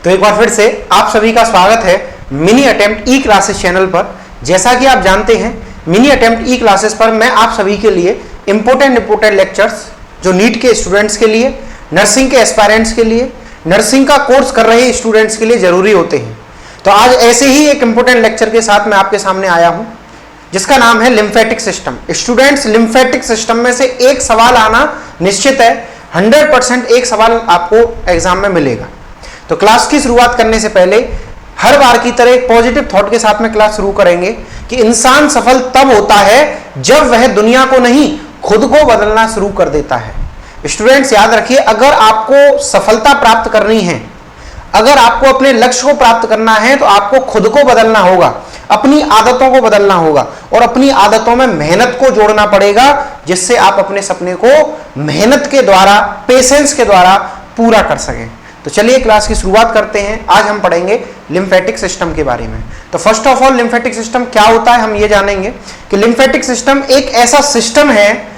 तो एक बार फिर से आप सभी का स्वागत है मिनी अटेम्प्ट ई क्लासेस चैनल पर। जैसा कि आप जानते हैं मिनी अटेम्प्ट ई क्लासेस पर मैं आप सभी के लिए इंपॉर्टेंट लेक्चर्स जो नीट के स्टूडेंट्स के लिए, नर्सिंग के एस्पायरेंट्स के लिए, नर्सिंग का कोर्स कर रहे स्टूडेंट्स के लिए जरूरी होते हैं। तो आज ऐसे ही एक इंपॉर्टेंट लेक्चर के साथ मैं आपके सामने आया हूं जिसका नाम है lymphatic system. Students, lymphatic system में से एक सवाल आना निश्चित है, 100% एक सवाल आपको एग्जाम में मिलेगा। तो क्लास की शुरुआत करने से पहले हर बार की तरह एक पॉजिटिव थॉट के साथ में क्लास शुरू करेंगे कि इंसान सफल तब होता है जब वह दुनिया को नहीं खुद को बदलना शुरू कर देता है। स्टूडेंट्स याद रखिए, अगर आपको सफलता प्राप्त करनी है, अगर आपको अपने लक्ष्य को प्राप्त करना है तो आपको खुद को बदलना होगा, अपनी आदतों को बदलना होगा और अपनी आदतों में मेहनत को जोड़ना पड़ेगा जिससे आप अपने सपने को मेहनत के द्वारा, पेशेंस के द्वारा पूरा कर सकें। तो चलिए क्लास की शुरुआत करते हैं। आज हम पढ़ेंगे लिम्फेटिक सिस्टम के बारे में। तो first of all lymphatic system क्या होता है हम ये जानेंगे कि लिम्फेटिक सिस्टम एक ऐसा सिस्टम है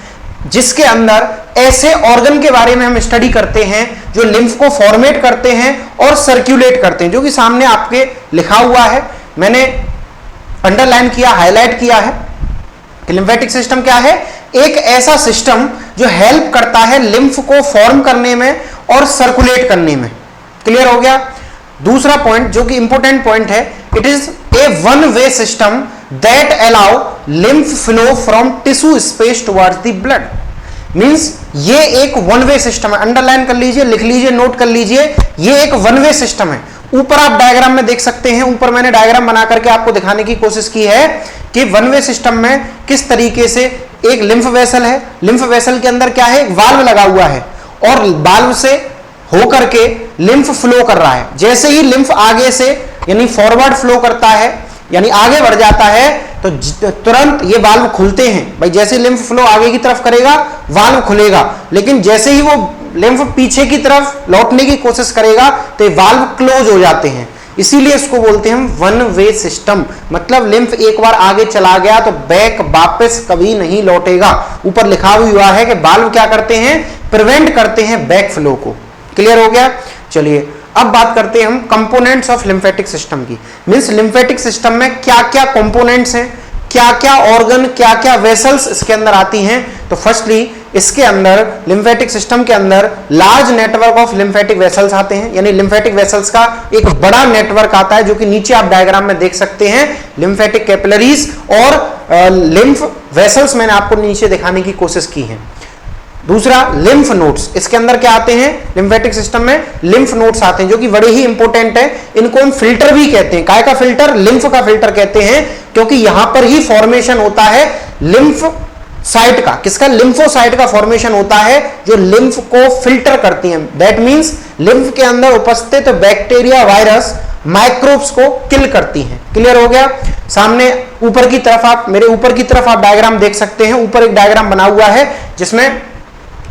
जिसके अंदर ऐसे ऑर्गन के बारे में हम स्टडी करते हैं जो लिम्फ को फॉर्मेट करते हैं और सर्कुलेट करते हैं, जो कि सामने आपके लिखा हुआ है। मैंने अंडरलाइन किया, हाईलाइट किया है कि लिम्फेटिक सिस्टम क्या है, एक ऐसा सिस्टम जो हेल्प करता है लिम्फ को फॉर्म करने में और सर्कुलेट करने में। क्लियर हो गया। दूसरा पॉइंट जो कि इंपॉर्टेंट पॉइंट है, it is a one way system that allow lymph flow from tissue space towards the blood. Means ये एक वन वे सिस्टम है। अंडरलाइन कर लीजिए, लिख लीजिए, नोट कर लीजिए, ये एक वन वे सिस्टम है। ऊपर आप डायग्राम में देख सकते हैं, ऊपर मैंने डायग्राम बना करके आपको दिखाने की कोशिश की है कि वन वे सिस्टम में किस तरीके से एक लिम्फ वेसल है, लिम्फ वेसल के अंदर क्या है, एक वाल्व लगा हुआ है और वाल्व से होकर के लिम्फ फ्लो कर रहा है। जैसे ही लिम्फ आगे से यानी फॉरवर्ड फ्लो करता है, यानी आगे बढ़ जाता है, तो तुरंत ये वाल्व खुलते हैं। भाई जैसे लिम्फ फ्लो आगे की तरफ करेगा वाल्व खुलेगा, लेकिन जैसे ही वो लिम्फ पीछे की तरफ लौटने की कोशिश करेगा तो ये वाल्व क्लोज हो जाते हैं। इसीलिए इसको बोलते हैं हम वन वे सिस्टम। मतलब लिम्फ एक बार आगे चला गया तो बैक वापस कभी नहीं लौटेगा। ऊपर लिखा हुआ है कि वाल्व क्या करते हैं, प्रिवेंट करते हैं बैक फ्लो को। क्लियर हो गया। चलिए अब बात करते हैं हम कंपोनेंट्स ऑफ लिम्फेटिक सिस्टम की। मींस लिम्फेटिक सिस्टम में क्या क्या कंपोनेंट्स हैं, क्या क्या ऑर्गन, क्या क्या वेसल्स इसके अंदर आती हैं। तो फर्स्टली इसके अंदर लिम्फेटिक सिस्टम के अंदर large network of lymphatic vessels आते हैं, यानी लिम्फेटिक वेसल्स का एक बड़ा नेटवर्क आता है जो कि नीचे आप डायग्राम में देख सकते हैं। लिम्फेटिक कैपिलरीज और लिम्फ वेसल्स मैंने आपको नीचे दिखाने की कोशिश की है। दूसरा लिम्फ नोड्स, इसके अंदर क्या आते हैं, लिम्फेटिक सिस्टम में लिम्फ नोड्स आते हैं जो कि बड़े ही इंपॉर्टेंट है। इनको हम फिल्टर भी कहते हैं। काय का फिल्टर, लिम्फ का फिल्टर कहते हैं, क्योंकि यहां पर ही फॉर्मेशन होता है लिम्फ साइट का। किसका, लिम्फोसाइट का फॉर्मेशन होता है जो लिम्फ को फिल्टर करती हैं। दैट मींस लिम्फ के अंदर उपस्थित बैक्टीरिया, वायरस, माइक्रोब्स को किल करती हैं। क्लियर हो गया। सामने ऊपर की तरफ आप, मेरे ऊपर की तरफ आप डायग्राम देख सकते हैं। ऊपर एक डायग्राम बना हुआ है जिसमें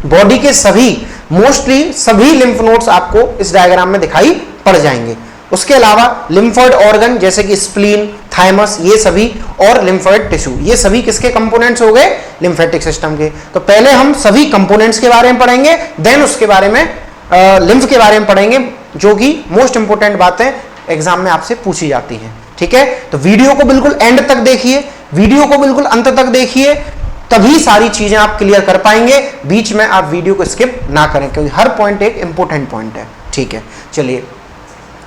बॉडी के सभी, मोस्टली सभी लिम्फ नोड्स आपको इस डायग्राम में दिखाई पड़ जाएंगे। उसके अलावा लिम्फोइड ऑर्गन जैसे कि स्प्लीन, थाइमस, ये सभी, और लिम्फोइड टिश्यू, ये सभी किसके कंपोनेंट्स हो गए, लिम्फेटिक सिस्टम के। तो पहले हम सभी कंपोनेंट्स के बारे में पढ़ेंगे, देन उसके बारे में लिम्फ के बारे में पढ़ेंगे, जो कि मोस्ट इंपोर्टेंट बातें एग्जाम में आपसे पूछी जाती हैं। ठीक है, तो वीडियो को बिल्कुल एंड तक देखिए, वीडियो को बिल्कुल अंत तक देखिए, तभी सारी चीजें आप क्लियर कर पाएंगे। बीच में आप वीडियो को स्किप ना करें क्योंकि हर पॉइंट एक इंपॉर्टेंट पॉइंट है। ठीक है, चलिए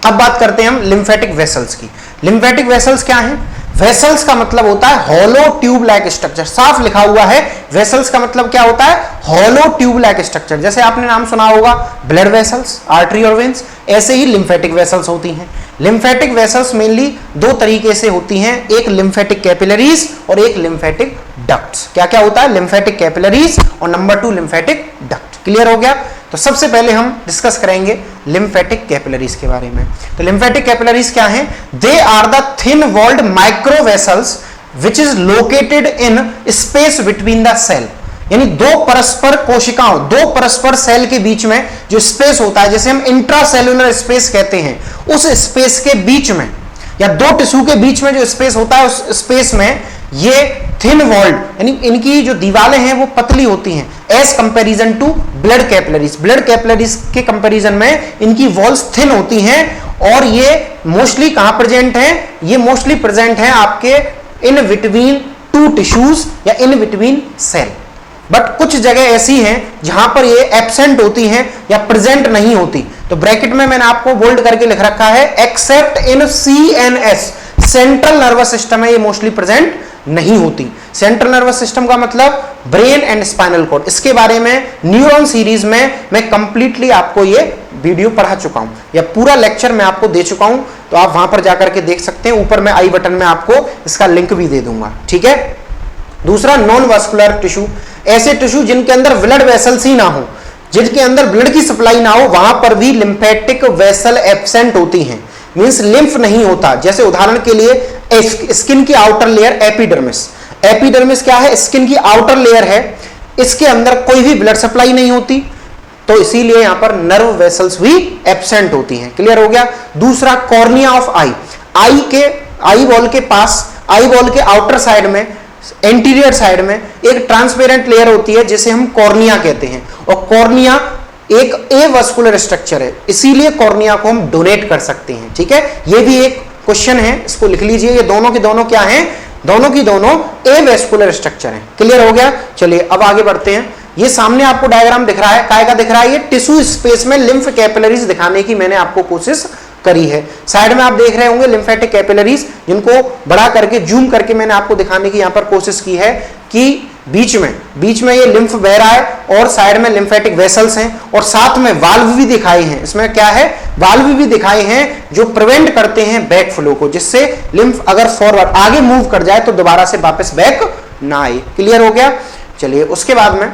अब बात करते हैं हम लिम्फेटिक वेसल्स की। लिम्फेटिक वेसल्स क्या हैं? वेसल्स का मतलब होता है हॉलो ट्यूब लाइक स्ट्रक्चर। साफ लिखा हुआ है, वेसल्स का मतलब क्या होता है, हॉलो ट्यूब लाइक स्ट्रक्चर। जैसे आपने नाम सुना होगा ब्लड वेसल्स, आर्टरी और वेन्स, ऐसे ही लिम्फेटिक वेसल्स होती हैं। लिम्फेटिक वेसल्स मेनली दो तरीके से होती हैं, एक लिम्फेटिक कैपिलरीज और एक लिम्फेटिक डक्ट्स। क्या क्या होता है, लिम्फेटिक कैपिलरीज और नंबर 2 लिम्फेटिक डक्ट। क्लियर हो गया। तो सबसे पहले हम डिस्कस करेंगे लिम्फेटिक कैपिलरीज के बारे में। तो लिम्फेटिक कैपिलरीज क्या हैं? They are the thin walled micro vessels which is located in space between the cell. यानी दो परस्पर कोशिकाओं, दो परस्पर सेल के बीच में जो स्पेस होता है, जैसे हम इंट्रासेल्युलर स्पेस कहते हैं, उस स्पेस के बीच में या दो टिश्यू के बीच में जो स्पेस होता है, उस स्पेस में ये थिन वॉल्ड, यानी इनकी जो दीवारें हैं वो पतली होती हैं as comparison to blood capillaries. Blood capillaries के कंपैरिजन में इनकी वॉल्स थिन होती हैं और ये मोस्टली कहां प्रेजेंट है, ये मोस्टली प्रेजेंट है आपके इन बिटवीन टू टिश्यूज या इन बिटवीन सेल। बट कुछ जगह ऐसी हैं जहां पर ये एब्सेंट होती हैं या प्रेजेंट नहीं होती, तो ब्रैकेट में मैंने आपको बोल्ड करके लिख रखा है एक्सेप्ट इन सीएनएस, सेंट्रल नर्वस सिस्टम में ये मोस्टली प्रेजेंट नहीं होती। सेंट्रल नर्वस सिस्टम का मतलब ब्रेन एंड स्पाइनल कॉर्ड, इसके बारे में न्यूरॉन सीरीज में मैं कंप्लीटली आपको ये वीडियो पढ़ा चुका हूं या पूरा लेक्चर मैं आपको दे चुका हूं, तो आप वहां पर जाकर के देख सकते हैं। ऊपर मैं आई बटन में आपको इसका लिंक भी दे दूंगा, ठीक है। दूसरा नॉन वास्कुलर टिश्यू, ऐसे टिश्यू जिनके अंदर ब्लड वेसल्स ही ना हो, जिनके अंदर ब्लड की सप्लाई ना हो, वहां पर भी लिम्फेटिक वेसल एब्सेंट होती हैं, मींस लिम्फ नहीं होता। जैसे उदाहरण के लिए स्किन की आउटर लेयर एपिडर्मिस, एपिडर्मिस क्या है, स्किन की आउटर लेयर है, इसके अंदर कोई भी ब्लड सप्लाई नहीं होती, तो इसीलिए यहां पर नर्व वेसल्स भी एब्सेंट होती हैं। क्लियर हो गया। दूसरा cornea of I, eye ball के पास, आई बॉल के आउटर साइड में, एंटीरियर साइड में एक ट्रांसपेरेंट लेयर होती है जिसे हम कॉर्निया कहते हैं, और कॉर्निया एक एवास्कुलर स्ट्रक्चर है, इसीलिए कॉर्निया को हम डोनेट कर सकते हैं, ठीक है। ये भी एक क्वेश्चन है, इसको लिख लीजिए। ये दोनों की दोनों क्या हैं, दोनों की दोनों एवास्कुलर स्ट्रक्चर हैं। क्लियर हो गया। चलिए अब आगे बढ़ते हैं। ये सामने आपको डायग्राम दिख रहा है, काय का दिख रहा है, ये टिश्यू स्पेस में लिम्फ कैपिलरीज दिखाने की मैंने आपको कोशिश करी है। साइड में आप देख रहे होंगे लिम्फेटिक कैपिलरीज, जिनको बड़ा करके जूम करके मैंने आपको दिखाने की यहां पर कोशिश की है कि बीच में ये लिम्फ बह रहा है और साइड में लिम्फेटिक वेसल्स हैं, और साथ में वाल्व भी दिखाए हैं। इसमें क्या है, वाल्व भी दिखाए हैं जो प्रिवेंट करते हैं बैक फ्लो को, जिससे लिम्फ अगर फॉरवर्ड आगे मूव कर जाए तो दोबारा से वापस बैक ना आए। क्लियर हो गया। चलिए उसके बाद में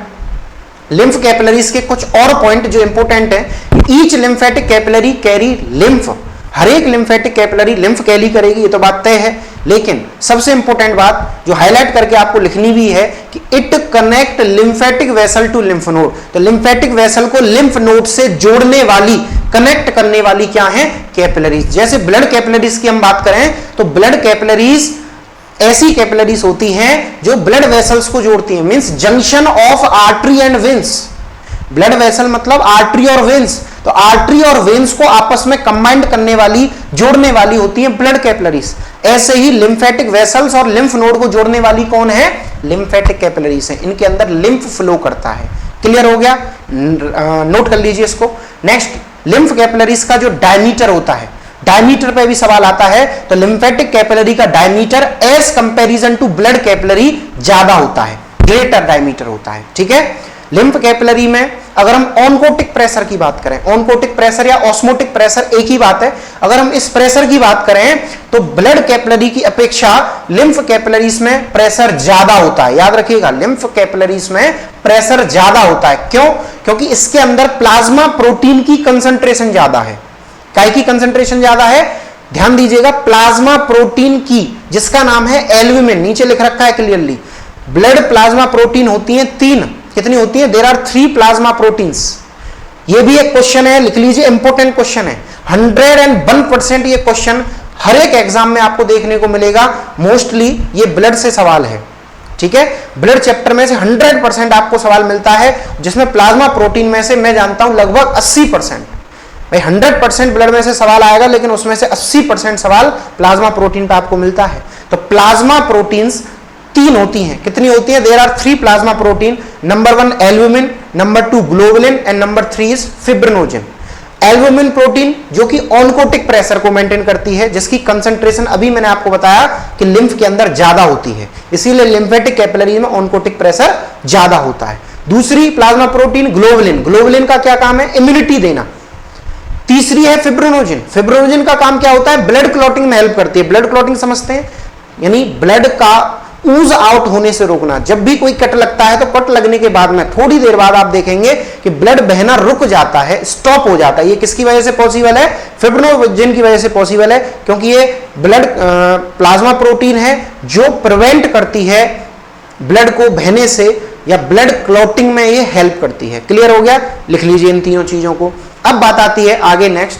लिम्फ कैपिलरीज के कुछ और पॉइंट जो इंपॉर्टेंट है। Each lymphatic capillary carry lymph, हर एक लिम्फेटिक कैपिलरी लिम्फ कैरी करेगी, ये तो बात तय है। लेकिन सबसे इंपॉर्टेंट बात जो हाईलाइट करके आपको लिखनी भी है कि it connect lymphatic vessel to lymph node, तो लिम्फेटिक वेसल को लिम्फ नोड से जोड़ने वाली, कनेक्ट करने वाली क्या है, कैपिलरीज। जैसे ब्लड कैपिलरीज की हम बात करें तो ब्लड कैपिलरीज ऐसी कैपिलरीज होती हैं जो ब्लड वेसल्स को जोड़ती हैं, means junction of artery and veins. Blood vessel मतलब आर्टरी और वेन्स, तो आर्टरी और वेन्स को आपस में कंबाइंड करने वाली, जोड़ने वाली होती है ब्लड कैपिलरीज। ऐसे ही लिम्फेटिक वेसल्स और लिम्फ नोड को जोड़ने वाली कौन है, लिम्फेटिक कैपिलरीज है। इनके अंदर लिम्फ फ्लो करता है। क्लियर हो गया, नोट कर लीजिए इसको। नेक्स्ट लिम्फ कैपिलरीज का जो डायमीटर होता है, डायमीटर पे भी सवाल आता है, तो लिम्फेटिक कैपिलरी का diameter as comparison to blood capillary ज्यादा होता है, ग्रेटर डायमीटर होता है, ठीक है। लिम्फ कैपिलरी में अगर हम ऑनकोटिक प्रेशर की बात करें, ऑनकोटिक प्रेशर या ऑस्मोटिक प्रेशर एक ही बात है, अगर हम इस प्रेशर की बात करें तो ब्लड कैपिलरी की अपेक्षा लिम्फ कैपिलरीज में प्रेशर ज्यादा होता है। याद रखिएगा, लिम्फ कैपिलरीज में प्रेशर ज्यादा होता है। क्यों? क्योंकि इसके अंदर प्लाज्मा प्रोटीन की कंसंट्रेशन ज्यादा है। काय की कंसंट्रेशन ज्यादा है, ध्यान दीजिएगा, प्लाज्मा प्रोटीन की, जिसका नाम है एल्ब्यूमिन, नीचे लिख रखा है क्लियरली। ब्लड प्लाज्मा प्रोटीन होती है 3, कितनी होती है, देयर आर 3 प्लाज्मा प्रोटीन्स। ये भी एक क्वेश्चन है, लिख लीजिए, इंपॉर्टेंट क्वेश्चन है। 101% ये क्वेश्चन हर एक एग्जाम में आपको देखने को मिलेगा। मोस्टली ये ब्लड से सवाल है, ठीक है। ब्लड चैप्टर में से 100% आपको सवाल मिलता है, जिसमें प्लाज्मा प्रोटीन में से मैं जानता हूं लगभग 80%। भाई 100% ब्लड में से सवाल आएगा, लेकिन उसमें से 80% सवाल प्लाज्मा प्रोटीन पे आपको मिलता है। तो प्लाज्मा प्रोटीन्स 3 होती हैं, कितनी होती है, there are 3 plasma protein. Number 1 albumin, number 2 globulin and number 3 is fibrinogen. Albumin protein जो कि ऑनकोटिक प्रेशर को मेंटेन करती है, जिसकी कंसंट्रेशन अभी मैंने आपको बताया कि लिम्फ के अंदर ज्यादा होती है, इसीलिए लिम्फेटिक कैपिलरी में ऑनकोटिक प्रेशर ज्यादा होता है। दूसरी प्लाज्मा प्रोटीन ग्लोबुलिन, ग्लोबुलिन का क्या काम है, इम्यूनिटी देना। तीसरी है फिब्रिनोजन, फिब्रिनोजन का काम क्या होता है, ब्लड क्लॉटिंग में हेल्प करती है। ब्लड क्लॉटिंग समझते हैं, यानी ब्लड का ऊज आउट होने से रोकना। जब भी कोई कट लगता है तो कट लगने के बाद में थोड़ी देर बाद आप देखेंगे कि ब्लड बहना रुक जाता है, स्टॉप हो जाता है। ये किसकी वजह से पॉसिबल है, फिब्रिनोजन की वजह से पॉसिबल है, क्योंकि ये ब्लड प्लाज्मा प्रोटीन है जो प्रिवेंट करती है ब्लड को बहने से, या ब्लड क्लॉटिंग में ये हेल्प करती है। क्लियर हो गया, लिख लीजिए इन तीनों चीजों को। अब बात आती है आगे नेक्स्ट,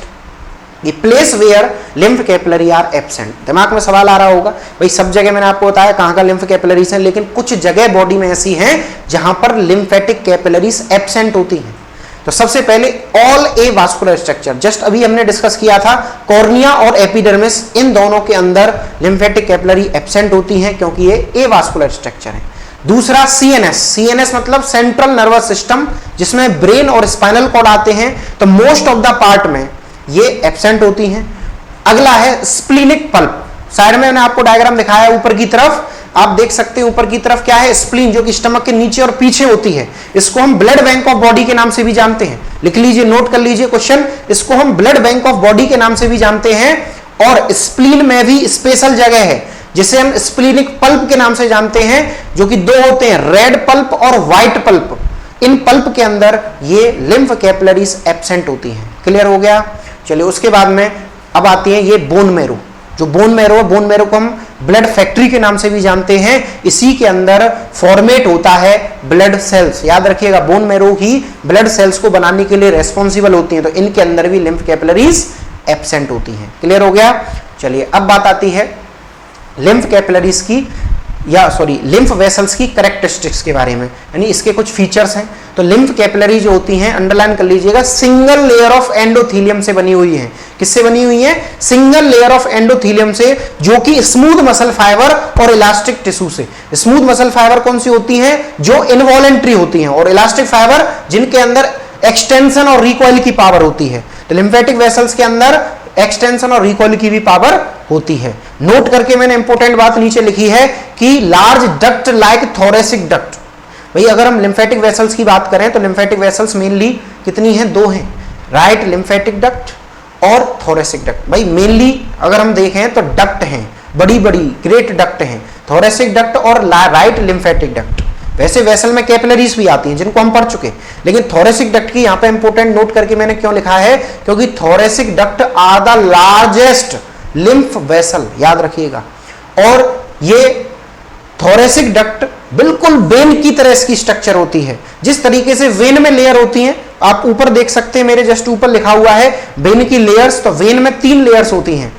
ये place where lymph capillary are absent. दिमाग में सवाल आ रहा होगा, भाई सब जगह मैंने आपको बताया कहां का लिम्फ कैपिलरीज हैं, लेकिन कुछ जगह बॉडी में ऐसी हैं जहां पर लिम्फेटिक कैपिलरीज एब्सेंट होती हैं। तो सबसे पहले ऑल ए वास्कुलर स्ट्रक्चर, जस्ट अभी हमने डिस्कस किया था, कॉर्निया और एपिडर्मिस, इन दोनों के अंदर लिम्फेटिक कैपिलरी एब्सेंट होती हैं क्योंकि ये ए वास्कुलर स्ट्रक्चर है। दूसरा सीएनएस, सीएनएस मतलब सेंट्रल नर्वस सिस्टम, जिसमें ब्रेन और स्पाइनल कॉर्ड आते हैं, तो मोस्ट ऑफ द पार्ट में ये एब्सेंट होती हैं। अगला है स्प्लीनिक पल्प, साइड में मैंने आपको डायग्राम दिखाया है, ऊपर की तरफ आप देख सकते हैं, ऊपर की तरफ क्या है, स्प्लीन, जो कि स्टमक के नीचे और पीछे होती है। इसको हम ब्लड बैंक ऑफ बॉडी के नाम से भी जानते हैं, लिख लीजिए, नोट कर लीजिए क्वेश्चन, इसको हम ब्लड बैंक ऑफ बॉडी के नाम से भी जानते हैं। और स्प्लीन में भी स्पेशल जगह है जिसे हम स्प्लीनिक पल्प के नाम से जानते हैं, जो कि दो होते हैं, रेड पल्प और व्हाइट पल्प। इन पल्प के अंदर ये लिम्फ कैपिलरीज एब्सेंट होती हैं। क्लियर हो गया? चलिए उसके बाद में अब आती है ये बोन मैरो। जो बोन मैरो है, बोन मैरो को हम ब्लड फैक्ट्री के नाम से भी जानते हैं। इसी के अंदर फॉर्मेट होता है ब्लड सेल्स, याद रखिएगा, बोन मैरो ही ब्लड सेल्स को बनाने के लिए रेस्पॉन्सिबल होती हैं, तो इनके अंदर भी लिम्फ कैपिलरीज एब्सेंट होती हैं। क्लियर हो गया? चलिए अब बात आती है लिम्फ कैपिलरीज की, या सॉरी लिम्फ वेसल्स की कैरेक्टरिस्टिक्स के बारे में, यानी इसके कुछ फीचर्स हैं। तो लिम्फ कैपिलरी जो होती हैं, अंडरलाइन कर लीजिएगा, सिंगल लेयर ऑफ एंडोथीलियम से बनी हुई है। किससे बनी हुई है? सिंगल लेयर ऑफ एंडोथीलियम से, जो कि स्मूथ मसल फाइबर और इलास्टिक टिश्यू से। स्मूथ मसल फाइबर कौन सी होती हैं? जो इनवॉलेंट्री होती हैं, और इलास्टिक फाइबर जिनके अंदर एक्सटेंशन और रिकॉइल की पावर होती है। तो लिम्फेटिक वेसल्स के अंदर एक्सटेंशन और रिकॉइल की भी पावर होती है। नोट करके मैंने इंपॉर्टेंट बात नीचे लिखी है कि large duct like thoracic duct. भाई अगर हम लिम्फेटिक वेसल्स की बात करें तो लिम्फेटिक वेसल्स मेनली कितनी हैं? दो हैं, राइट लिम्फेटिक डक्ट और थोरेसिक डक्ट। भाई मेनली अगर हम देखें तो डक्ट हैं, बड़ी बड़ी ग्रेट डक्ट हैं, थोरेसिक डक्ट और राइट लिम्फेटिक डक्ट। वैसे वेसल में कैपिलरीज भी आती हैं जिनको हम पढ़ चुके, लेकिन थोरेसिक डक्ट की यहाँ पे इंपॉर्टेंट नोट करके मैंने क्यों लिखा है? क्योंकि thoracic duct are the largest lymph vessel, याद रखिएगा। और ये थोरेसिक डक्ट बिल्कुल वेन की तरह इसकी स्ट्रक्चर होती है। जिस तरीके से वेन में लेयर होती हैं, आप ऊपर देख सकते हैं, मेरे जस्ट ऊपर लिखा हुआ है वेन की लेयर्स। तो वेन में 3 लेयर्स होती हैं,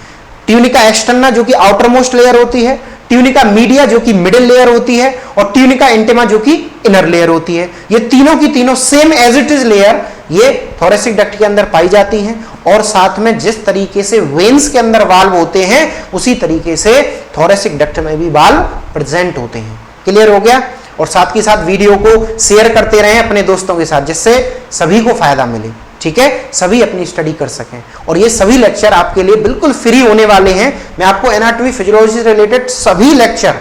ट्यूनिका एक्सटर्ना जो कि आउटर मोस्ट लेयर होती है, ट्यूनिका मीडिया जो कि मिडिल लेयर होती है, और ट्यूनिका इंटिमा जो कि इनर लेयर होती है। ये तीनों की तीनों same as it is layer ये थोरेसिक डक्ट के अंदर पाई जाती हैं। और साथ में जिस तरीके से वेन्स के अंदर वाल्व होते हैं, उसी तरीके से थोरेसिक डक्ट में भी वाल्व प्रेजेंट होते हैं। क्लियर हो गया? और साथ के साथ वीडियो को शेयर करते रहें अपने दोस्तों के साथ, जिससे सभी को फायदा मिले। ठीक है, सभी अपनी स्टडी कर सकें। और ये सभी लेक्चर आपके लिए बिल्कुल फ्री होने वाले हैं। मैं आपको एनाटॉमी फिजियोलॉजी से रिलेटेड सभी लेक्चर,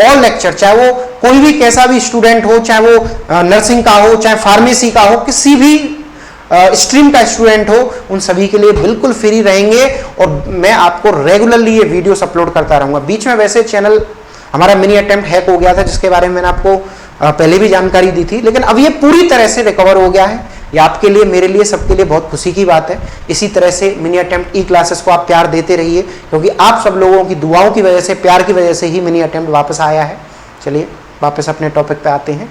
ऑल लेक्चर, चाहे वो कोई भी कैसा भी स्टूडेंट हो, चाहे वो नर्सिंग का हो, चाहे फार्मेसी का हो, किसी भी स्ट्रीम का स्टूडेंट हो, उन सभी के लिए बिल्कुल फ्री रहेंगे। और मैं आपको रेगुलरली ये वीडियोस अपलोड करता रहूंगा। बीच में वैसे चैनल हमारा मिनी अटेम्प्ट हैक हो गया था, जिसके बारे में मैंने आपको पहले भी जानकारी दी थी, लेकिन अब ये पूरी तरह से रिकवर हो गया है। ये आपके लिए, मेरे लिए, सबके लिए बहुत खुशी की बात है। इसी तरह से मिनी अटेम्प्ट ई क्लासेस को आप प्यार देते रहिए, क्योंकि आप सब लोगों की दुआओं की वजह से, प्यार की वजह से ही मिनी अटेम्प्ट वापस आया है। चलिए वापस अपने टॉपिक पे आते हैं।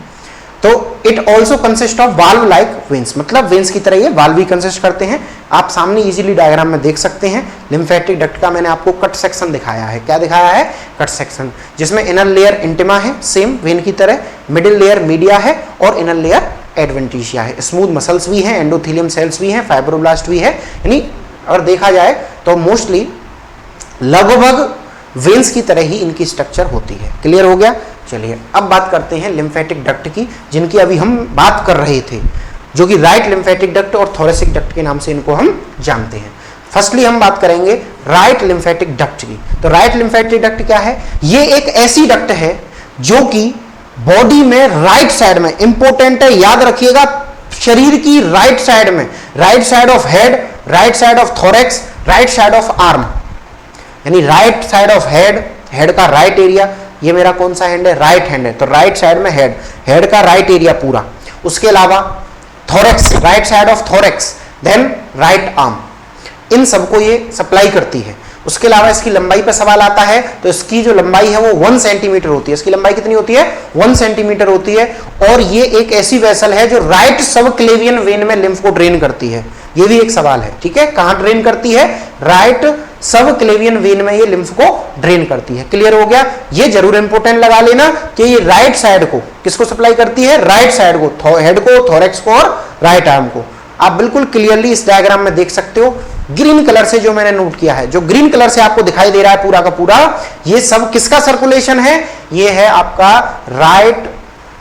तो it also consist of valve like veins, मतलब वेन्स की तरह ये वाल्व भी कंसिस्ट करते हैं। आप सामने इजीली डायग्राम में देख सकते हैं। लिम्फेटिक डक्ट का मैंने आपको कट सेक्शन दिखाया है। क्या दिखाया है? कट सेक्शन, जिसमें इनर लेयर इंटिमा है सेम वेन की तरह, मिडिल लेयर मीडिया है, और इनर लेयर एडवेंटिशिया है। स्मूथ मसल्स भी हैं, एंडोथीलियम सेल्स भी हैं, फाइब्रोब्लास्ट भी है। यानी अगर देखा जाए तो मोस्टली लगभग वेन्स की तरह ही इनकी स्ट्रक्चर होती है। क्लियर हो गया? चलिए अब बात करते हैं लिम्फेटिक डक्ट की, जिनकी अभी हम बात कर रहे थे, जो कि राइट लिम्फेटिक डक्ट और थोरेसिक डक्ट के नाम से इनको हम जानते हैं। फर्स्टली हम बात करेंगे राइट लिम्फेटिक डक्ट की। तो राइट लिम्फेटिक डक्ट क्या है? ये एक ऐसी डक्ट है जो कि बॉडी में राइट साइड में, इंपॉर्टेंट है, याद रखिएगा, शरीर की राइट साइड में, right side of head, right side of thorax, right side of arm, यानी right side of head, head का राइट एरिया, ये मेरा कौन सा हैंड है? राइट हैंड है, तो राइट साइड में हेड, हेड का राइट एरिया पूरा। उसके अलावा thorax, right side of thorax, then right arm, इन सबको ये सप्लाई करती है। उसके अलावा इसकी लंबाई पर सवाल आता है, तो इसकी जो लंबाई है वो 1 सेंटीमीटर होती है। इसकी लंबाई कितनी होती है? 1 सेंटीमीटर होती है। और ये एक ऐसी वेसल है जो राइट सबक्लेवियन वेन में लिम्फ को ड्रेन करती है। ये भी एक सवाल है, ठीक है, कहां ड्रेन करती है? राइट सबक्लेवियन वेन में ये लिम्फ को ड्रेन करती है। क्लियर हो गया? ये जरूर इंपॉर्टेंट लगा लेना कि ये राइट साइड को किसको सप्लाई करती है? राइट साइड को, हेड को, थोरेक्स को और राइट आर्म को। आप बिल्कुल क्लियरली इस डायग्राम में देख सकते हो। ग्रीन कलर से जो मैंने नोट किया है, जो ग्रीन कलर से आपको दिखाई दे रहा है पूरा का पूरा, ये सब किसका सर्कुलेशन है? ये है आपका राइट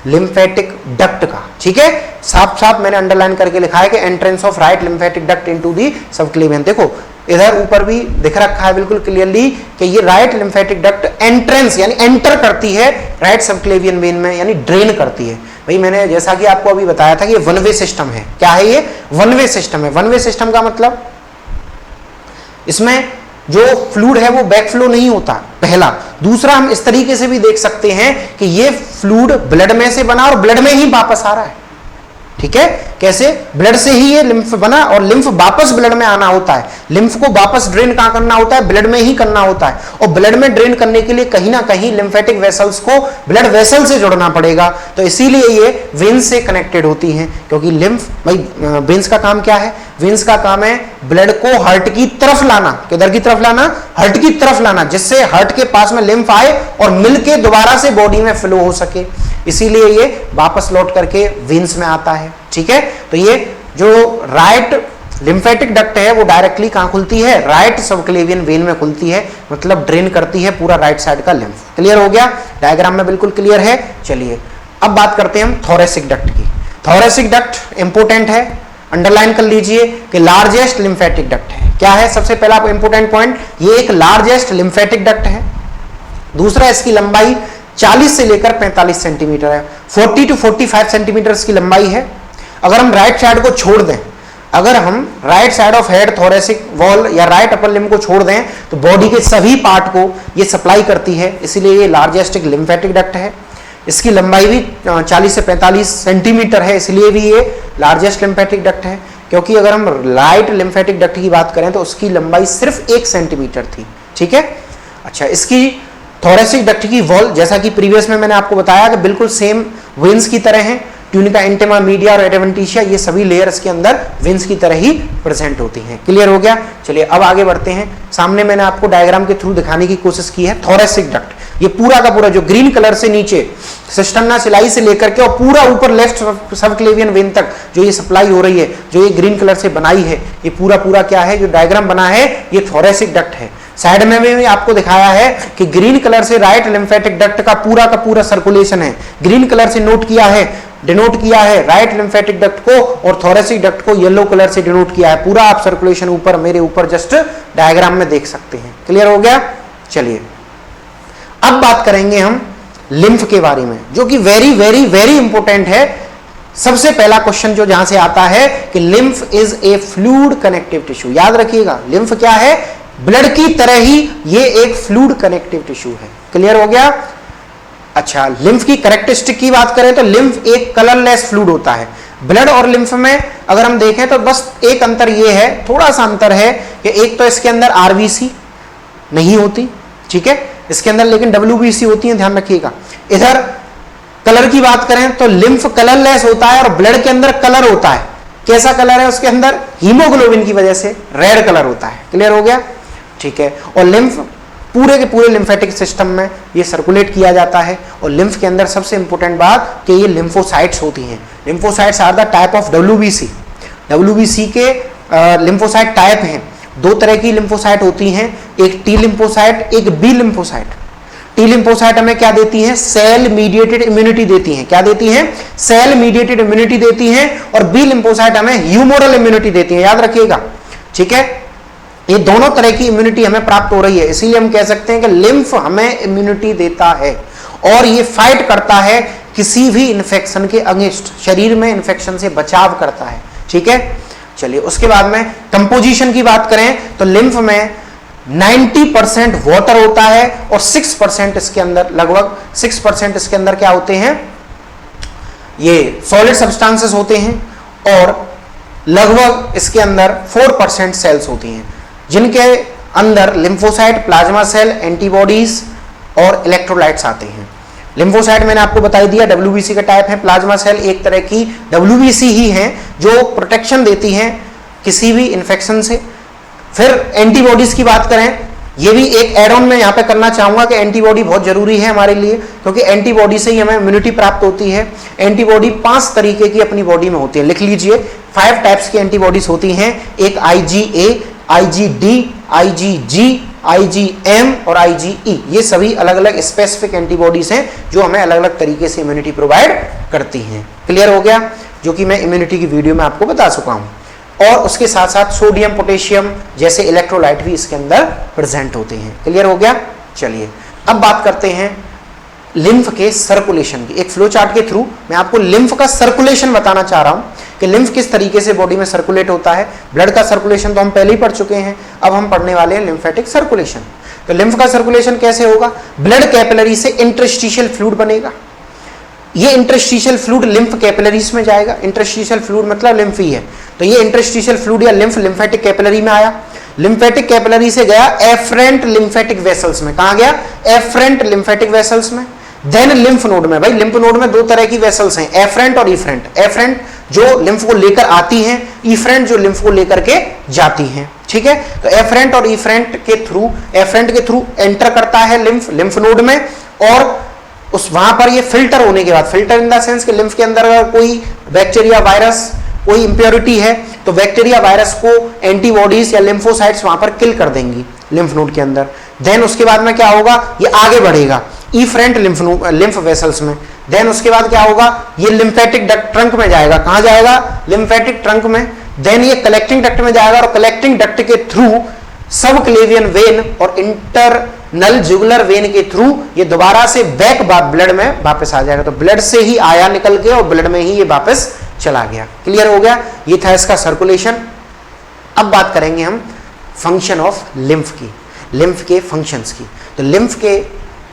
लिम्फेटिक डक्ट का। ठीक है, साफ साफ मैंने अंडरलाइन करके लिखा है कि entrance of right lymphatic duct into the subclavian. देखो इधर ऊपर भी दिख रखा है बिल्कुल क्लियरली कि ये राइट लिम्फेटिक डक्ट एंट्रेंस यानी एंटर करती है राइट सबक्लेवियन वेन में, यानी ड्रेन करती है। भाई मैंने जैसा कि आपको अभी बताया था कि ये वन वे सिस्टम है। क्या है ये? वन वे सिस्टम है। वन वे सिस्टम का मतलब इसमें जो फ्लूइड है वो बैक फ्लो नहीं होता, पहला। दूसरा, हम इस तरीके से भी देख सकते हैं कि ये फ्लूइड ब्लड में से बना और ब्लड में ही वापस आ रहा है। ठीक है, कैसे? ब्लड से ही ये लिम्फ बना और लिम्फ वापस ब्लड में आना होता है। लिम्फ को वापस ड्रेन कहां करना होता है? ब्लड में ही करना होता है। और ब्लड में ड्रेन करने के लिए कहीं ना कहीं लिम्फेटिक वेसल्स को ब्लड वेसल से जोड़ना पड़ेगा, तो इसीलिए ये वेन्स से कनेक्टेड होती हैं। क्योंकि लिम्फ, भाई वेन्स का काम क्या है? वेन्स का काम है ब्लड को हार्ट की तरफ लाना। किधर की तरफ लाना? हार्ट की तरफ लाना, जिससे हार्ट के पास में लिम्फ आए और मिलके दोबारा से बॉडी में फ्लो हो सके। इसीलिए ये वापस लौट करके वेन्स में आता है। ठीक है, तो ये जो राइट लिम्फेटिक डक्ट है वो डायरेक्टली कहां खुलती है? राइट सबक्लेवियन वेन में खुलती है, मतलब ड्रेन करती है पूरा राइट साइड का लिम्फ। क्लियर हो गया? डायग्राम में बिल्कुल क्लियर है। चलिए अब बात करते हैं हम थोरेसिक डक्ट की। थोरेसिक डक्ट इंपोर्टेंट है, अंडरलाइन कर लीजिए कि लार्जेस्ट लिम्फेटिक डक्ट है। क्या है? सबसे पहला इंपोर्टेंट पॉइंट, ये एक लार्जेस्ट लिम्फेटिक डक्ट है। दूसरा, इसकी लंबाई 40 से लेकर 45 सेंटीमीटर है। 40 to 45 सेंटीमीटर की लंबाई है। अगर हम राइट साइड को छोड़ दें, अगर हम right side of head, thoracic wall या राइट अपर लिम्ब को छोड़ दें तो बॉडी के सभी पार्ट को ये सप्लाई करती है, इसीलिए ये लार्जेस्ट एक लिम्फेटिक डक्ट है। इसकी लंबाई भी 40 से 45 सेंटीमीटर है, इसलिए भी ये लार्जेस्ट लिम्फेटिक डक्ट है। क्योंकि अगर हम राइट लिम्फेटिक डक्ट की बात करें तो उसकी लंबाई सिर्फ 1 सेंटीमीटर थी। ठीक है, अच्छा, इसकी थोरेसिक डक्ट की वॉल, जैसा कि प्रीवियस में मैंने आपको बताया कि बिल्कुल सेम वेन्स की तरह है। ट्यूनिका, इंटिमा, मीडिया और एडवेंटिशिया, ये सभी लेयर्स के अंदर वेन्स की तरह ही प्रेजेंट होती हैं। क्लियर हो गया? चलिए अब आगे बढ़ते हैं। सामने मैंने आपको डायग्राम के थ्रू दिखाने की कोशिश की है थोरेसिक डक्ट। ये पूरा का पूरा जो ग्रीन कलर से नीचे सिस्टर्ना सिलाई से लेकर के और पूरा ऊपर लेफ्ट सबक्लेवियन वेन तक जो ये सप्लाई हो रही है, जो ये ग्रीन कलर से बनाई है, ये पूरा पूरा क्या है? जो डायग्राम बना है ये थोरेसिक डक्ट है। साइड में भी आपको दिखाया है कि ग्रीन कलर से राइट लिम्फेटिक डक्ट का पूरा सर्कुलेशन है। ग्रीन कलर से नोट किया है, डिनोट किया है राइट लिम्फेटिक डक्ट को, और थोरेसिक डक्ट को येलो कलर से डिनोट किया है। पूरा आप सर्कुलेशन ऊपर मेरे ऊपर जस्ट डायग्राम में देख सकते हैं। क्लियर हो गया? चलिए अब बात करेंगे हम लिम्फ के बारे में, जो कि वेरी वेरी वेरी इंपॉर्टेंट है। सबसे पहला क्वेश्चन जो जहां से आता है कि lymph is a fluid connective tissue. याद रखिएगा, लिम्फ क्या है? ब्लड की तरह ही ये एक फ्लूइड कनेक्टिव टिश्यू है। क्लियर हो गया? अच्छा, लिम्फ की कैरेक्टरिस्टिक की बात करें तो लिम्फ एक कलरलेस फ्लूइड होता है। ब्लड और लिम्फ में अगर हम देखें तो बस एक अंतर ये है, थोड़ा सा अंतर है कि एक तो इसके अंदर आरबीसी नहीं होती, ठीक है, इसके अंदर लेकिन डब्ल्यूबीसी होती है, ध्यान रखिएगा। इधर कलर की बात करें तो लिम्फ कलरलेस होता है और ब्लड के अंदर कलर होता है। कैसा कलर है उसके अंदर? हीमोग्लोबिन की वजह से रेड कलर होता है। क्लियर हो गया? ठीक है, और लिम्फ पूरे के पूरे लिम्फेटिक सिस्टम में ये सर्कुलेट किया जाता है। और लिम्फ के अंदर सबसे इंपॉर्टेंट बात कि ये लिम्फोसाइट्स होती हैं। Lymphocytes are the type of WBC. WBC के लिम्फोसाइट टाइप हैं। दो तरह की लिम्फोसाइट होती हैं, एक टी लिम्फोसाइट, एक बी लिम्फोसाइट। टी लिम्फोसाइट हमें क्या देती हैं? सेल मीडिएटेड इम्यूनिटी देती हैं। क्या देती हैं? सेल मीडिएटेड इम्यूनिटी देती हैं। और बी लिम्फोसाइट हमें ह्यूमोरल इम्यूनिटी देती हैं। याद रखिएगा, ठीक है, ये दोनों तरह की इम्यूनिटी हमें प्राप्त हो रही है। इसीलिए हम कह सकते हैं कि लिम्फ हमें इम्यूनिटी देता है और ये फाइट करता है किसी भी इन्फेक्शन के अगेंस्ट, शरीर में इन्फेक्शन से बचाव करता है। ठीक है, चलिए उसके बाद में कंपोजिशन की बात करें तो लिम्फ में 90% वाटर होता है और 6% इसके अंदर, लगभग 6% इसके अंदर क्या होते हैं? ये सॉलिड सब्सटेंसेस होते हैं और लगभग इसके अंदर 4% सेल्स होती हैं, जिनके अंदर लिम्फोसाइट, प्लाज्मा सेल, एंटीबॉडीज और इलेक्ट्रोलाइट्स आते हैं। लिम्फोसाइट मैंने आपको बता दिया डब्ल्यूबीसी का टाइप है। प्लाज्मा सेल एक तरह की डब्ल्यूबीसी ही है जो प्रोटेक्शन देती हैं किसी भी इन्फेक्शन से। फिर एंटीबॉडीज की बात करें, ये भी एक एड ऑन में यहाँ पे करना चाहूंगा कि एंटीबॉडी बहुत जरूरी है हमारे लिए, क्योंकि एंटीबॉडी से ही हमें इम्यूनिटी प्राप्त होती है। एंटीबॉडी 5 तरीके की अपनी बॉडी में होती है, लिख लीजिए। 5 टाइप्स की एंटीबॉडीज होती हैं, एक IgA, IgD, IgG, IgM और IgE। ये सभी अलग अलग स्पेसिफिक एंटीबॉडीज हैं जो हमें अलग अलग तरीके से इम्यूनिटी प्रोवाइड करती हैं। क्लियर हो गया, जो कि मैं इम्यूनिटी की वीडियो में आपको बता चुका हूं। और उसके साथ साथ सोडियम, पोटेशियम जैसे इलेक्ट्रोलाइट भी इसके अंदर प्रेजेंट होते हैं। क्लियर हो गया। चलिए अब बात करते हैं लिम्फ के सर्कुलेशन की। एक फ्लो चार्ट के थ्रू मैं आपको लिम्फ का सर्कुलेशन बताना चाह रहा हूं कि लिम्फ किस तरीके से बॉडी में सर्कुलेट होता है। ब्लड का सर्कुलेशन तो हम पहले ही पढ़ चुके हैं, अब हम पढ़ने वाले हैं लिम्फेटिक सर्कुलेशन। तो लिम्फ का सर्कुलेशन कैसे होगा? ब्लड कैपिलरी से इंटरस्टिशियल फ्लूइड बनेगा। ये इंटरस्टिशियल फ्लूइड लिम्फ कैपिलरीज में जाएगा। इंटरस्टिशियल फ्लूइड मतलब लिम्फ ही है, तो ये इंटरस्टिशियल फ्लूइड या लिम्फ लिम्फेटिक कैपिलरी में आया। लिम्फेटिक कैपिलरी से गया एफरेंट लिम्फेटिक वेसल्स में। कहां गया? एफरेंट लिम्फेटिक वेसल्स में। देन लिम्फ नोड में। भाई लिम्फ नोड में दो तरह की वेसल्स हैं, एफरेंट और इफरेंट। एफरेंट जो लिम्फ को लेकर आती हैं, इफरेंट जो लिम्फ को लेकर के जाती हैं। ठीक है, तो एफरेंट और इफरेंट के थ्रू एंटर करता है लिम्फ नोड में, और उस वहां पर ये फिल्टर होने के बाद, फिल्टर इन द सेंस कि लिम्फ के अंदर अगर कोई बैक्टीरिया, वायरस, कोई इंप्योरिटी है तो बैक्टीरिया, वायरस को एंटीबॉडीज या लिम्फोसाइट्स वहां पर किल कर देंगी लिम्फ नोड के अंदर। देन उसके बाद में क्या होगा? ये आगे बढ़ेगा इफरेंट लिम्फ वेसल्स में। देन उसके बाद क्या होगा? ये लिम्फेटिक डक्ट ट्रंक में जाएगा। कहां जाएगा? लिम्फेटिक ट्रंक में। देन ये कलेक्टिंग डक्ट में जाएगा, और कलेक्टिंग डक्ट के थ्रू सब क्लेवियन वेन और इंटरनल जुगुलर वेन के थ्रू ये दोबारा से बैक ब्लड में वापस आ जाएगा। तो ब्लड से ही आया निकल के और ब्लड में ही ये वापस चला गया। क्लियर हो गया, ये था इसका सर्कुलेशन। अब बात करेंगे हम फंक्शन ऑफ लिम्फ की, लिम्फ के फंक्शंस की। तो लिम्फ के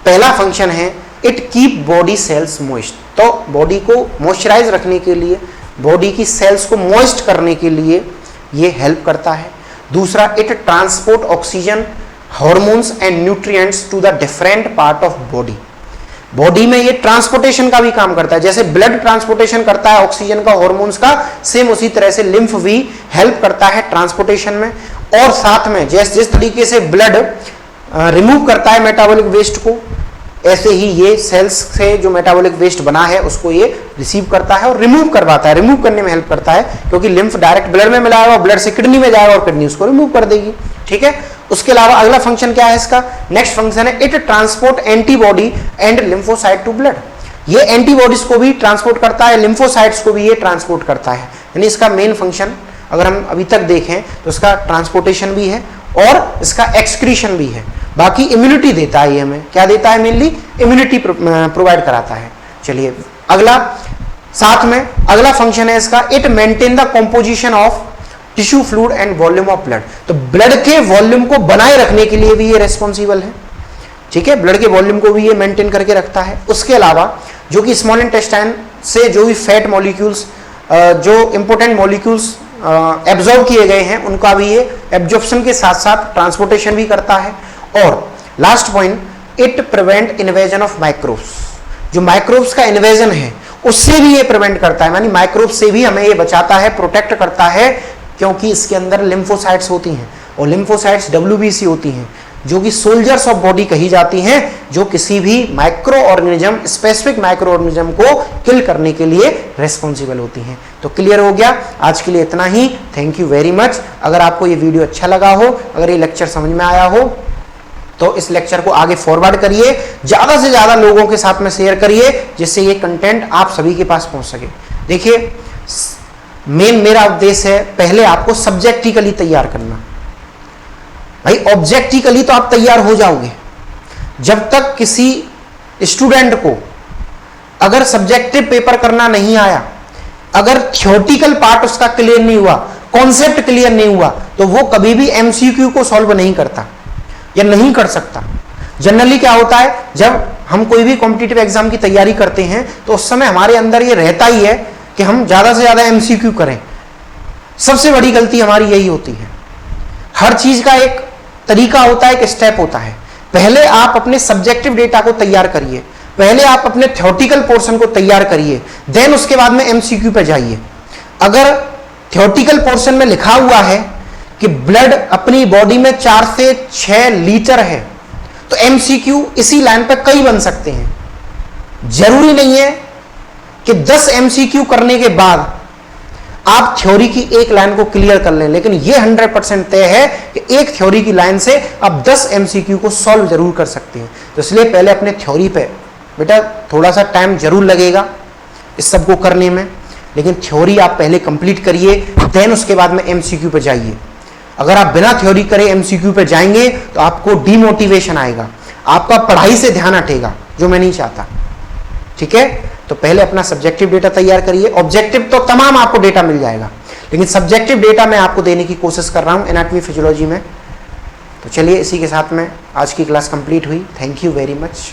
पहला फंक्शन है it keep body cells moist. तो बॉडी को मॉइस्चराइज रखने के लिए, बॉडी की सेल्स को मॉइस्ट करने के लिए ये हेल्प करता है। दूसरा, it transport oxygen, hormones and nutrients to the different part of body. Body में ये ट्रांसपोर्टेशन का भी काम करता है, जैसे ब्लड ट्रांसपोर्टेशन करता है ऑक्सीजन का, हार्मोन्स का, सेम उसी तरह से लिम्फ भी हेल्प करता है ट्रांसपोर्टेशन में। और साथ में जिस तरीके से ब्लड रिमूव करता है मेटाबॉलिक वेस्ट को, ऐसे ही ये सेल्स से जो मेटाबॉलिक वेस्ट बना है उसको ये रिसीव करता है और रिमूव करवाता है, रिमूव करने में हेल्प करता है, क्योंकि लिम्फ डायरेक्ट ब्लड में मिलाएगा, ब्लड से किडनी में जाएगा और किडनी उसको रिमूव कर देगी। ठीक है, उसके अलावा अगला फंक्शन क्या है इसका? नेक्स्ट फंक्शन है it transport antibody and lymphocyte to blood. ये एंटीबॉडीज को भी ट्रांसपोर्ट करता है, लिम्फोसाइट्स को भी ये ट्रांसपोर्ट करता है। यानी इसका मेन फंक्शन अगर हम अभी तक देखें तो इसका ट्रांसपोर्टेशन भी है और इसका एक्सक्रीशन भी है। बाकी इम्यूनिटी देता है, ये हमें क्या देता है? मेनली इम्यूनिटी प्रोवाइड कराता है। चलिए अगला, साथ में अगला फंक्शन है इसका it maintain the composition of tissue fluid and volume of blood. तो ब्लड के वॉल्यूम को बनाए रखने के लिए भी ये रेस्पॉन्सिबल है। ठीक है, ब्लड के वॉल्यूम को भी ये मेंटेन करके रखता है। उसके अलावा जो कि स्मॉल इंटेस्टाइन से जो भी फैट मॉलिक्यूल्स, जो इंपॉर्टेंट मॉलिक्यूल्स एब्जॉर्ब किए गए हैं, उनका भी ये एब्जॉर्प्शन के साथ साथ ट्रांसपोर्टेशन भी करता है। और last point, it prevent invasion of microbes. जो माइक्रोब्स का इन्वेजन है उससे भी ये प्रिवेंट करता है, यानी माइक्रोब्स से भी हमें ये बचाता है, प्रोटेक्ट करता है, क्योंकि इसके अंदर लिम्फोसाइट्स होती हैं और लिम्फोसाइट्स WBC होती हैं, जो कि सोल्जर्स ऑफ बॉडी कही जाती हैं, जो किसी भी micro organism, specific micro organism को किल करने के लिए रेस्पॉन्सिबल होती हैं। तो क्लियर हो गया, आज के लिए इतना ही। Thank you very much. अगर आपको ये वीडियो अच्छा लगा हो, अगर ये लेक्चर समझ में आया हो, तो इस लेक्चर को आगे फॉरवर्ड करिए, ज्यादा से ज्यादा लोगों के साथ में शेयर करिए, जिससे ये कंटेंट आप सभी के पास पहुंच सके। देखिए, मेन मेरा उद्देश्य है पहले आपको सब्जेक्टिकली तैयार करना। भाई ऑब्जेक्टिकली तो आप तैयार हो जाओगे, जब तक किसी स्टूडेंट को अगर सब्जेक्टिव पेपर करना नहीं आया, अगर थ्योरेटिकल पार्ट उसका क्लियर नहीं हुआ, कॉन्सेप्ट क्लियर नहीं हुआ, तो वो कभी भी MCQ को सॉल्व नहीं करता या नहीं कर सकता। जनरली क्या होता है, जब हम कोई भी कॉम्पिटिटिव एग्जाम की तैयारी करते हैं तो उस समय हमारे अंदर ये रहता ही है कि हम ज्यादा से ज्यादा MCQ करें। सबसे बड़ी गलती हमारी यही होती है। हर चीज का एक तरीका होता है, एक स्टेप होता है। पहले आप अपने सब्जेक्टिव डेटा को तैयार करिए, पहले आप अपने थ्योरेटिकल पोर्शन को तैयार करिए, देन उसके बाद में MCQ पे जाइए। अगर थ्योरेटिकल पोर्शन में लिखा हुआ है कि ब्लड अपनी बॉडी में 4 से 6 लीटर है, तो MCQ इसी लाइन पे कई बन सकते हैं। जरूरी नहीं है कि 10 MCQ करने के बाद आप थ्योरी की एक लाइन को क्लियर कर लें, लेकिन ये 100% तय है कि एक थ्योरी की लाइन से आप 10 MCQ को सॉल्व जरूर कर सकते हैं। तो इसलिए पहले अपने थ्योरी पे बेटा थोड़ा सा टाइम जरूर लगेगा इस सब को करने में, लेकिन थ्योरी आप पहले कंप्लीट करिए, देन उसके बाद में MCQ पे जाइए। अगर आप बिना थ्योरी करे MCQ पे जाएंगे तो आपको डीमोटिवेशन आएगा, आपका पढ़ाई से ध्यान हटेगा, जो मैं नहीं चाहता। ठीक है, तो पहले अपना सब्जेक्टिव डेटा तैयार करिए। ऑब्जेक्टिव तो तमाम आपको डेटा मिल जाएगा, लेकिन सब्जेक्टिव डेटा मैं आपको देने की कोशिश कर रहा हूं एनाटॉमी फिजियोलॉजी में। तो चलिए इसी के साथ में आज की क्लास कंप्लीट हुई। Thank you very much.